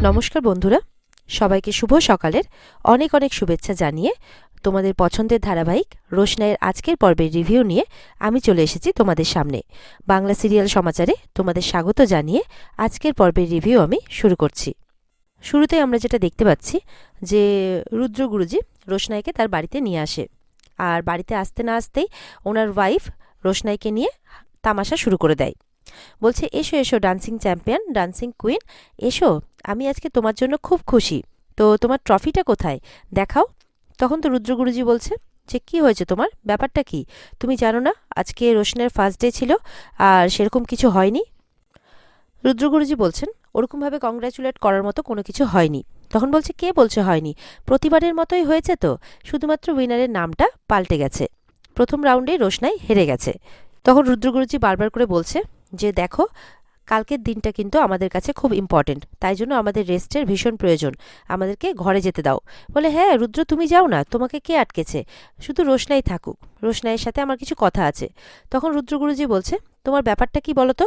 নমস্কার বন্ধুরা, সবাইকে শুভ সকালের অনেক অনেক শুভেচ্ছা জানিয়ে তোমাদের পছন্দের ধারাবাহিক রোশনাইয়ের আজকের পর্বের রিভিউ নিয়ে আমি চলে এসেছি তোমাদের সামনে। বাংলা সিরিয়াল সমাচারে তোমাদের স্বাগত জানিয়ে আজকের পর্বের রিভিউ আমি শুরু করছি। শুরুতে আমরা যেটা দেখতে পাচ্ছি যে রুদ্র গুরুজি রোশনাইকে তার বাড়িতে নিয়ে আসে, আর বাড়িতে আসতে না আসতেই ওনার ওয়াইফ রোশনাইকে নিয়ে তামাশা শুরু করে দেয়। বলছে, এসো এসো ডান্সিং চ্যাম্পিয়ন, ডান্সিং কুইন, এসো, আমি আজকে তোমার জন্য খুব খুশি। তো তোমার ট্রফিটা কোথায়, দেখাও। তখন তো রুদ্র গুরুজি বলছে যে কি হয়েছে তোমার, ব্যাপারটা কি? তুমি জানো না আজকে রোশনের ফার্স্ট ডে ছিল আর সেরকম কিছু হয়নি? রুদ্র গুরুজি বলছেন, ওরকমভাবে কংগ্রাচুলেট করার মতো কোনো কিছু হয়নি। তখন বলছে, কে বলছে হয়নি? প্রতিবারের মতোই হয়েছে তো, শুধুমাত্র উইনারের নামটা পাল্টে গেছে। প্রথম রাউন্ডেই রোশনাই হেরে গেছে। তখন রুদ্র গুরুজি বারবার করে বলছে যে দেখো, কালকের দিনটা কিন্তু আমাদের কাছে খুব ইম্পর্টেন্ট, তাই জন্য আমাদের রেস্টের ভীষণ প্রয়োজন, আমাদেরকে ঘরে যেতে দাও। বলে, হ্যাঁ রুদ্র, তুমি যাও না, তোমাকে কে আটকেছে? শুধু রোশনাই থাকুক, রোশনাইয়ের সাথে আমার কিছু কথা আছে। তখন রুদ্র গুরুজি বলছে, তোমার ব্যাপারটা কি বলো তো?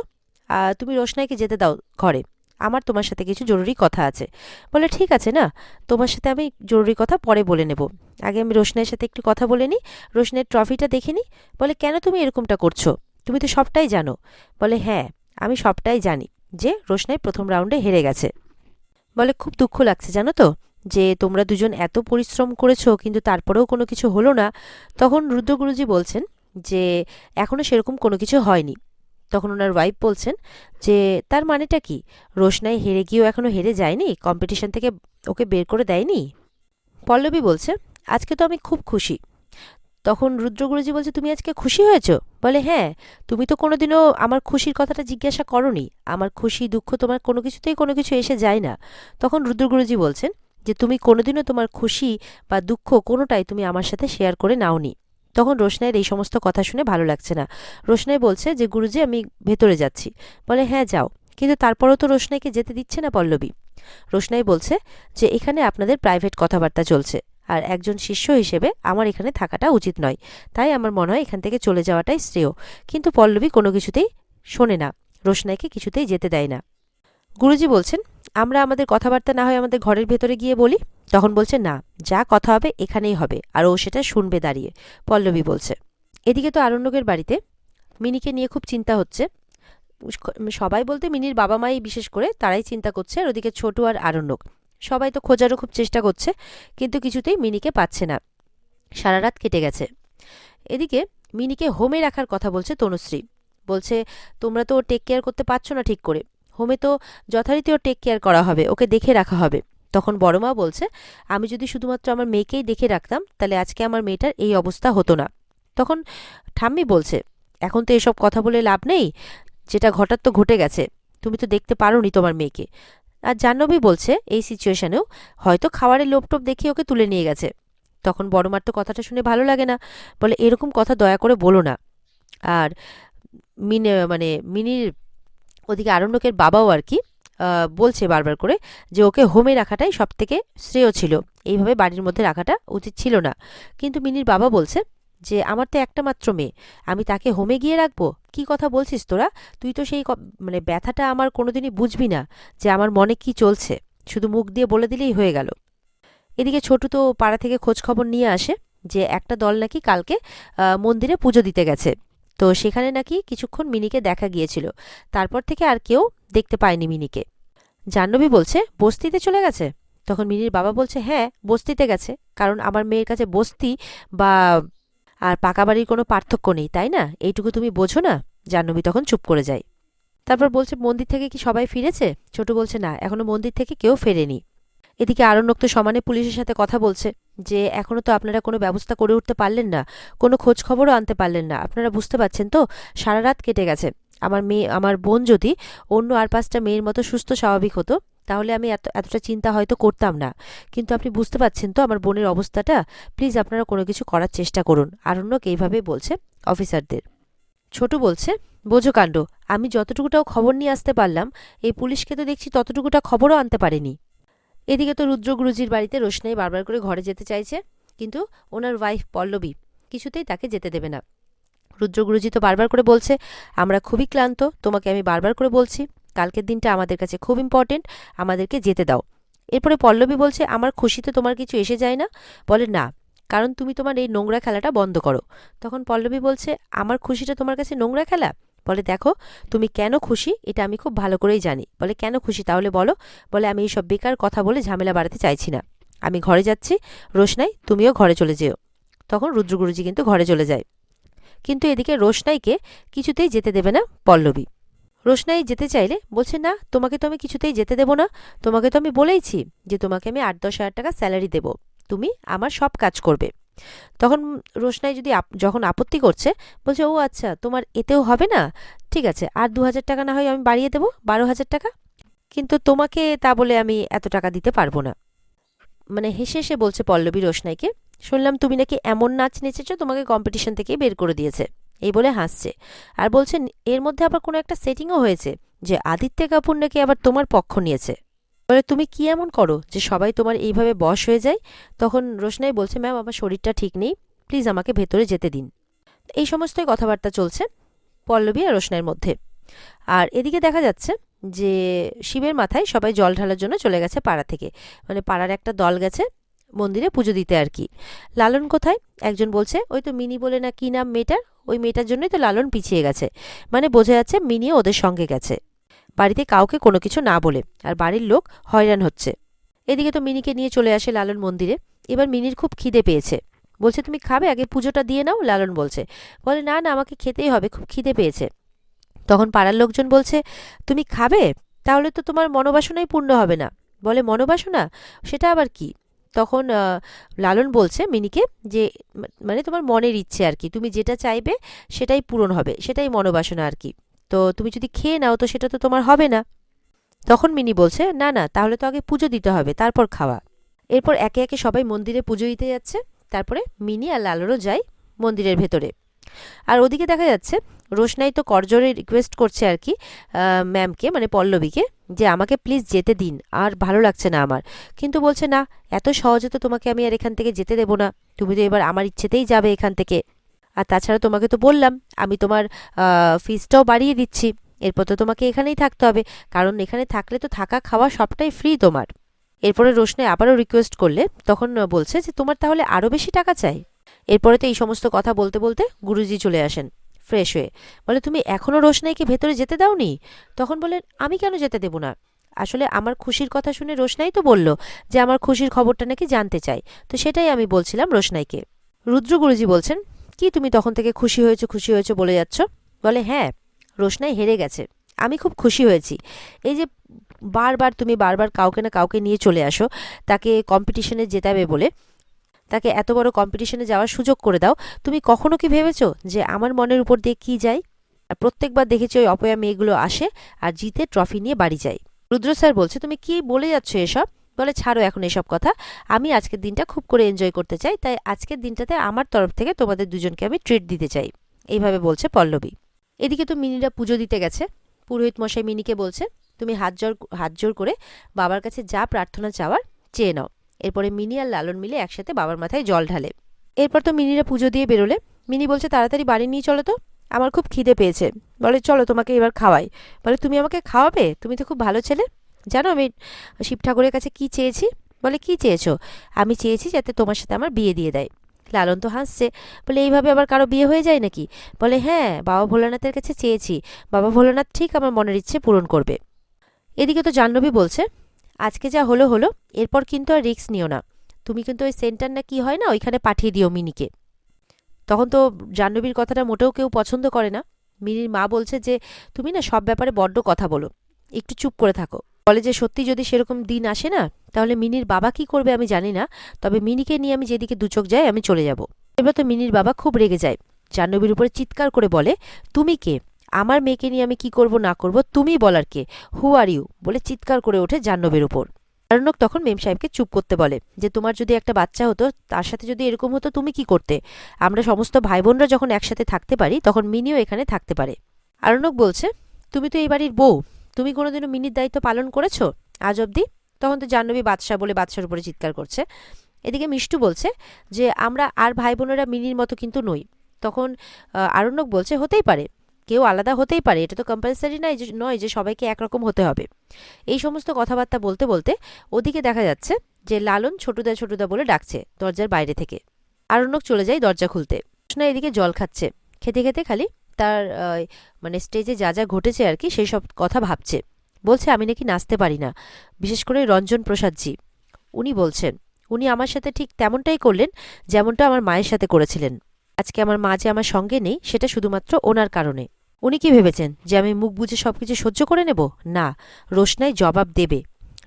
তুমি রোশনাইকে যেতে দাও ঘরে, আমার তোমার সাথে কিছু জরুরি কথা আছে। বলে, ঠিক আছে না, তোমার সাথে আমি জরুরি কথা পরে বলে নেব, আগে আমি রোশনাইয়ের সাথে একটু কথা বলে নিই, রোশনাইয়ের ট্রফিটা দেখে নিই। বলে, কেন তুমি এরকমটা করছো? তুমি তো সবটাই জানো। বলে, হ্যাঁ আমি সবটাই জানি যে রোশনাই প্রথম রাউন্ডে হেরে গেছে। বলে, খুব দুঃখ লাগছে জানো তো, যে তোমরা দুজন এত পরিশ্রম করেছো কিন্তু তারপরেও কোনো কিছু হলো না। তখন রুদ্র গুরুজি বলছেন যে এখনো সেরকম কোনো কিছু হয়নি। তখন ওনার ওয়াইফ বলছেন যে তার মানেটা কি? রোশনাই হেরে গিয়েও এখনো হেরে যায়নি, কম্পিটিশন থেকে ওকে বের করে দেয়নি? পল্লবী বলছে, আজকে তো আমি খুব খুশি। তখন রুদ্র গুরুজি বলছে, তুমি আজকে খুশি হয়েছো? বলে, হ্যাঁ, তুমি তো কোনোদিনও আমার খুশির কথাটা জিজ্ঞাসা করনি, আমার খুশি দুঃখ তোমার কোনো কিছুতেই কোনো কিছু এসে যায় না। তখন রুদ্র গুরুজি বলছেন যে তুমি কোনোদিনও তোমার খুশি বা দুঃখ কোনোটাই তুমি আমার সাথে শেয়ার করে নাওনি। তখন রোশনাইয়ের এই সমস্ত কথা শুনে ভালো লাগছে না। রোশনাই বলছে যে গুরুজি আমি ভেতরে যাচ্ছি। বলে, হ্যাঁ যাও, কিন্তু তারপরও তো রোশনাইকে যেতে দিচ্ছে না পল্লবী। রোশনাই বলছে যে এখানে আপনাদের প্রাইভেট কথাবার্তা চলছে, আর একজন শিষ্য হিসেবে আমার এখানে থাকাটা উচিত নয়, তাই আমার মনে হয় এখান থেকে চলে যাওয়াটাই শ্রেয়। কিন্তু পল্লবী কোনো কিছুতেই শোনে না, রোশনাইকে কিছুতেই যেতে দেয় না। গুরুজি বলছেন, আমরা আমাদের কথাবার্তা না হয় আমাদের ঘরের ভেতরে গিয়ে বলি। তখন বলছে, না, যা কথা হবে এখানেই হবে, আর ও সেটা শুনবে দাঁড়িয়ে, পল্লবী বলছে। এদিকে তো আরণ্যকের বাড়িতে মিনিকে নিয়ে খুব চিন্তা হচ্ছে। সবাই বলতে মিনির বাবা মাই বিশেষ করে তারাই চিন্তা করছে, আর ওদিকে ছোটু আর আরণ্যক সবাই তো খোঁজারও খুব চেষ্টা করছে, কিন্তু কিছুতেই মিনিকে পাচ্ছে না। সারা রাত কেটে গেছে। এদিকে মিনিকে হোমে রাখার কথা বলছে তনুশ্রী। বলছে, তোমরা তো টেক কেয়ার করতে পারছো না ঠিক করে, হোমে তো যথারীতি ওর টেক কেয়ার করা হবে, ওকে দেখে রাখা হবে। তখন বড় মা বলছে, আমি যদি শুধুমাত্র আমার মেয়েকেই দেখে রাখতাম তাহলে আজকে আমার মেয়েটার এই অবস্থা হতো না। তখন ঠাম্মি বলছে, এখন তো এসব কথা বলে লাভ নেই, যেটা ঘটার তো ঘটে গেছে, তুমি তো দেখতে পারোনি তোমার মেয়েকে। আর জাহ্নবী বলছে, এই সিচুয়েশনেও হয়তো খাবারের লোভ টোপ দেখিয়ে ওকে তুলে নিয়ে গেছে। তখন বড়মার তো কথাটা শুনে ভালো লাগে না, বলে, এরকম কথা দয়া করে বলো না। আর মিনির ওদিকে আরণ্যকের বাবাও আর কি বলছে বারবার করে যে ওকে হোমে রাখাটাই সব থেকে শ্রেয় ছিল, এইভাবে বাড়ির মধ্যে রাখাটা উচিত ছিল না। কিন্তু মিনির বাবা বলছে যে আমার তো একটা মাত্র মেয়ে, আমি তাকে হোমে গিয়ে রাখবো? কি কথা বলছিস তোরা? তুই তো সেই ব্যথাটা আমার কোনোদিনই বুঝবি না, যে আমার মনে কি চলছে, শুধু মুখ দিয়ে বলে দিলেই হয়ে গেল। এদিকে ছোটু তো পাড়া থেকে খোঁজ খবর নিয়ে আসে যে একটা দল নাকি কালকে মন্দিরে পুজো দিতে গেছে। তো সেখানে নাকি কিছুক্ষণ মিনিকে দেখা গিয়েছিল, তারপর থেকে আর কেউ দেখতে পায়নি মিনিকে। জাহ্নবী বলছে, বস্তিতে চলে গেছে? তখন মিনির বাবা বলছে, হ্যাঁ বস্তিতে গেছে, কারণ আমার মেয়ের কাছে বস্তি বা আর পাকা বাড়ির কোনো পার্থক্য নেই, তাই না? এইটুকু তুমি বোঝো না? জাহ্নবী তখন চুপ করে যায়। তারপর বলছে, মন্দির থেকে কি সবাই ফিরেছে? ছোট বলছে, না, এখনো মন্দির থেকে কেউ ফেরেনি। এদিকে আরণ্যক তো সমানে পুলিশের সাথে কথা বলছে যে এখনো তো আপনারা কোনো ব্যবস্থা করে উঠতে পারলেন না, কোনো খোঁজ খবরও আনতে পারলেন না। আপনারা বুঝতে পারছেন তো, সারা রাত কেটে গেছে। আমার বোন যদি অন্য আর 5টা মেয়ের মতো সুস্থ স্বাভাবিক হতো তাহলে আমি এতটা চিন্তা হয়তো করতাম না। কিন্তু আপনি বুঝতে পারছেন তো আমার বোনের অবস্থাটা, প্লিজ আপনারা কোনো কিছু করার চেষ্টা করুন। আরণ্যক এইভাবেই বলছে অফিসারদের। ছোট বলছে, বোঝো কাণ্ড, আমি যতটুকুটাও খবর নিয়ে আসতে পারলাম, এই পুলিশকে তো দেখছি ততটুকুটা খবরও আনতে পারেনি। এদিকে তো রুদ্র গুরুজির বাড়িতে রোশনাই বারবার করে ঘরে যেতে চাইছে, কিন্তু ওনার ওয়াইফ পল্লবী কিছুতেই তাকে যেতে দেবে না। রুদ্র গুরুজি তো বারবার করে বলছে, আমরা খুবই ক্লান্ত, তোমাকে আমি বারবার করে বলছি, কালকের দিনটা আমাদের কাছে খুব ইম্পর্টেন্ট, আমাদেরকে যেতে দাও। এরপরে পল্লবী বলছে, আমার খুশিতে তোমার কিছু এসে যায় না? বলে না, কারণ তুমি তোমার এই নোংরা খেলাটা বন্ধ করো। তখন পল্লবী বলছে, আমার খুশিটা তোমার কাছে নোংরা খেলা? বলে দেখো, তুমি কেন খুশি এটা আমি খুব ভালো করেই জানি। বলে কেন খুশি তাহলে বলো? বলে আমি এইসব বেকার কথা বলে ঝামেলা বাড়াতে চাইছি না, আমি ঘরে যাচ্ছি, রোশনাই তুমিও ঘরে চলে যেও। তখন রুদ্রগুরুজি কিন্তু ঘরে চলে যায়। কিন্তু এদিকে রোশনাইকে কিছুতেই যেতে দেবে না পল্লবী। রোশনাই যেতে চাইলে বলছে, না তোমাকে তো আমি কিছুতেই যেতে দেবো না, তোমাকে তো আমি বলেইছি যে তোমাকে আমি 8-10 হাজার টাকা স্যালারি দেবো, তুমি আমার সব কাজ করবে। তখন রোশনাই যদি যখন আপত্তি করছে, বলছে, ও আচ্ছা তোমার এতেও হবে না, ঠিক আছে, আর 2,000 টাকা না হয় আমি বাড়িয়ে দেবো, 12,000 টাকা, কিন্তু তোমাকে তা বলে আমি এত টাকা দিতে পারবো না। মানে হেসে হেসে বলছে পল্লবী রোশনাইকে, শুনলাম তুমি নাকি এমন নাচ নেচেছো তোমাকে কম্পিটিশন থেকে বের করে দিয়েছে। এই বলে হাসছে আর বলছে, এর মধ্যে আবার কোনো একটা সেটিংও হয়েছে যে আদিত্য কাপুর নাকি আবার তোমার পক্ষ নিয়েছে। বলে তুমি কি এমন করো যে সবাই তোমার এইভাবে বশ হয়ে যায়? তখন রোশনাই বলছে, ম্যাম আমার শরীরটা ঠিক নেই, প্লিজ আমাকে ভেতরে যেতে দিন। এই সমস্তই কথাবার্তা চলছে পল্লবী আর রোশনাইয়ের মধ্যে। আর এদিকে দেখা যাচ্ছে যে শিবের মাথায় সবাই জল ঢালার জন্য চলে গেছে পাড়া থেকে, মানে পাড়ার একটা দল গেছে মন্দিরে পুজো দিতে আর কি। লালন কোথায়? একজন বলছে, ওই তো মিনি বলে না কি নাম মেয়েটার, ওই মেয়েটার জন্যই তো লালন পিছিয়ে গেছে। মানে বোঝা যাচ্ছে মিনিও ওদের সঙ্গে গেছে, বাড়িতে কাউকে কোনো কিছু না বলে, আর বাড়ির লোক হয়রান হচ্ছে। এদিকে তো মিনিকে নিয়ে চলে আসে লালন মন্দিরে। এবার মিনির খুব খিদে পেয়েছে, বলছে তুমি খাবে, আগে পুজোটা দিয়ে নাও। লালন বলছে, বলে না না আমাকে খেতেই হবে, খুব খিদে পেয়েছে। তখন পাড়ার লোকজন বলছে, তুমি খাবে, তাহলে তো তোমার মনোবাসনাই পূর্ণ হবে না। বলে মনোবাসনা, সেটা আবার কি? তখন লালন বলছে মিনিকে যে মানে তোমার মনের ইচ্ছে আর কি, তুমি যেটা চাইবে সেটাই পূরণ হবে, সেটাই মনোবাসনা আর কি। তো তুমি যদি খেয়ে নাও তো সেটা তো তোমার হবে না। তখন মিনি বলছে, না না, তাহলে তো আগে পুজো দিতে হবে, তারপর খাওয়া। এরপর একে একে সবাই মন্দিরে পুজো দিতে যাচ্ছে। তারপরে মিনি আর লালনও যায় মন্দিরের ভেতরে। আর ওদিকে দেখা যাচ্ছে রোশনাই তো করজোরে রিকোয়েস্ট করছে আর কি ম্যামকে, মানে পল্লবীকে, যে আমাকে প্লিজ যেতে দিন, আর ভালো লাগছে না আমার। কিন্তু বলছে, না এত সহজে তো তোমাকে আমি আর এখান থেকে যেতে দেবো না, তুমি তো এবার আমার ইচ্ছেতেই যাবে এখান থেকে। আর তাছাড়া তোমাকে তো বললাম আমি তোমার ফিসটাও বাড়িয়ে দিচ্ছি, এরপর তো তোমাকে এখানেই থাকতে হবে, কারণ এখানে থাকলে তো থাকা খাওয়া সবটাই ফ্রি তোমার। এরপরে রোশনাই আবারও রিকোয়েস্ট করলে তখন বলছে যে তোমার তাহলে আরও বেশি টাকা চাই। এরপরে তো এই সমস্ত কথা বলতে বলতে গুরুজি চলে আসেন ফ্রেশ হয়ে। বলে, তুমি এখনও রোশনাইকে ভেতরে যেতে দাওনি? তখন বলেন, আমি কেন যেতে দেবো না? আসলে আমার খুশির কথা শুনে রোশনাই তো বলল যে আমার খুশির খবরটা নাকি জানতে চাই, তো সেটাই আমি বলছিলাম রোশনাইকে। রুদ্র গুরুজি বলছেন, কি তুমি তখন থেকে খুশি হয়েছো বলে যাচ্ছ? বলে, হ্যাঁ, রোশনাই হেরে গেছে, আমি খুব খুশি হয়েছি। এই যে তুমি বারবার কাউকে না কাউকে নিয়ে চলে আসো তাকে কম্পিটিশনে জেতাবে বলে, তাকে এত বড় কম্পিটিশনে যাওয়ার সুযোগ করে দাও, তুমি কখনো কি ভেবেছো যে আমার মনের উপর দিয়ে কি যায়? আর প্রত্যেকবার দেখেছি ওই অপয়া মেয়েগুলো আসে আর জিতে ট্রফি নিয়ে বাড়ি যায়। রুদ্র স্যার বলছে, তুমি কি বলে যাচ্ছ এসব? বলে, ছাড়ো এখন এসব কথা, আমি আজকের দিনটা খুব করে এনজয় করতে চাই, তাই আজকের দিনটাতে আমার তরফ থেকে তোমাদের দুজনকে আমি ট্রিট দিতে চাই, এইভাবে বলছে পল্লবী। এদিকে তো মিনিরা পুজো দিতে গেছে। পুরোহিত মশাই মিনিকে বলছে, তুমি হাত জোর করে বাবার কাছে যা প্রার্থনা চাওয়ার চেয়ে নাও। এরপরে মিনি আর লালন মিলে একসাথে বাবার মাথায় জল ঢালে। এরপর তো মিনিরা পুজো দিয়ে বেরোলে। মিনি বলছে, তাড়াতাড়ি বাড়ি নিয়ে চলো তো, আমার খুব খিদে পেয়েছে। বলে, চলো তোমাকে এবার খাওয়াই। বলে, তুমি আমাকে খাওয়াবে? তুমি তো খুব ভালো ছেলে। জানো আমি শিব ঠাকুরের কাছে কি চেয়েছি? বলে, কি চেয়েছো? আমি চেয়েছি যাতে তোমার সাথে আমার বিয়ে দিয়ে দেয়। লালন তো হাসছে, বলে, এইভাবে আবার কারো বিয়ে হয়ে যায় নাকি? বলে, হ্যাঁ, বাবা ভোলানাথের কাছে চেয়েছি, বাবা ভোলানাথ ঠিক আমার মনের ইচ্ছে পূরণ করবে। এদিকে তো জাহ্নবী বলছে, আজকে যা হলো হলো, এরপর কিন্তু আর রিস্ক নিও না, তুমি কিন্তু ওই সেন্টার না কি হয় না ওইখানে পাঠিয়ে দিও মিনিকে। তখন তো জাহ্নবীর কথাটা মোটেও কেউ পছন্দ করে না। মিনির মা বলছে যে তুমি না সব ব্যাপারে বড্ড কথা বলো, একটু চুপ করে থাকো। বলে যে সত্যি যদি সেরকম দিন আসে না, তাহলে মিনির বাবা কি করবে আমি জানি না, তবে মিনিকে নিয়ে আমি যেদিকে দুচোখ যাই আমি চলে যাব। এবার তো মিনির বাবা খুব রেগে যায়, জাহ্নবীর উপরে চিৎকার করে বলে, তুমি কে? আমার মেয়েকে নিয়ে আমি কি করব না করব তুমি বলার কে? হু আর ইউ? বলে চিৎকার করে ওঠে জাহ্নবীর উপর। আরণ্যক তখন মেম সাহেবকে চুপ করতে বলে যে তোমার যদি একটা বাচ্চা হতো, তার সাথে যদি এরকম হতো তুমি কি করতে? আমরা সমস্ত ভাই বোনরা যখন একসাথে থাকতে পারি তখন মিনিও এখানে থাকতে পারে। আরণ্যক বলছে, তুমি তো এই বাড়ির বউ, তুমি কোনোদিনও মিনির দায়িত্ব পালন করেছো আজ অবধি? তখন তো জাহ্নবী বাদশা বলে বাদশার উপরে চিৎকার করছে। এদিকে মিষ্টু বলছে যে আমরা আর ভাই বোনেরা মিনির মতো কিন্তু নই। তখন আরণ্যক বলছে, হতেই পারে, কেউ আলাদা হতেই পারে, এটা তো কম্পালসারি নয় যে সবাইকে একরকম হতে হবে। এই সমস্ত কথাবার্তা বলতে বলতে ওদিকে দেখা যাচ্ছে যে লালন ছোটুদা ছোটুদা বলে ডাকছে দরজার বাইরে থেকে। আরণ্যক চলে যায় দরজা খুলতে। রোশনাই এদিকে জল খাচ্ছে, খেতে খেতে খালি তার মানে স্টেজে যা যা ঘটেছে আর কি সেই সব কথা ভাবছে। বলছে আমি নাকি নাচতে পারি না, বিশেষ করে রঞ্জন প্রসাদজি উনি বলছেন উনি আমার সাথে ঠিক তেমনটাই করলেন যেমনটা আমার মায়ের সাথে করেছিলেন। আজকে আমার মা যে আমার সঙ্গে নেই সেটা শুধুমাত্র ওনার কারণে। উনি কি ভেবেছেন যে আমি মুখ বুজে সবকিছু সহ্য করে নেব? না, রোশনাই জবাব দেবে,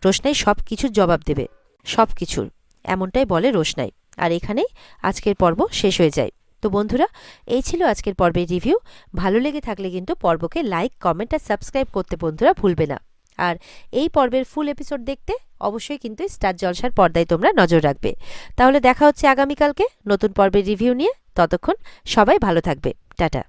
রোশনাই সব কিছুর জবাব দেবে, সব কিছুর, এমনটাই বলে রোশনাই। আর এখানেই আজকের পর্ব শেষ হয়ে যায়। তো বন্ধুরা, এই ছিল আজকের পর্বের রিভিউ। ভালো লেগে থাকলে কিন্তু পর্বকে লাইক, কমেন্ট আর সাবস্ক্রাইব করতে বন্ধুরা ভুলবে না। আর এই পর্বের ফুল এপিসোড দেখতে অবশ্যই কিন্তু স্টার জলসার পর্দায় তোমরা নজর রাখবে। তাহলে দেখা হচ্ছে আগামীকালকে নতুন পর্বের রিভিউ নিয়ে। ততক্ষণ সবাই ভালো থাকবে। টাটা।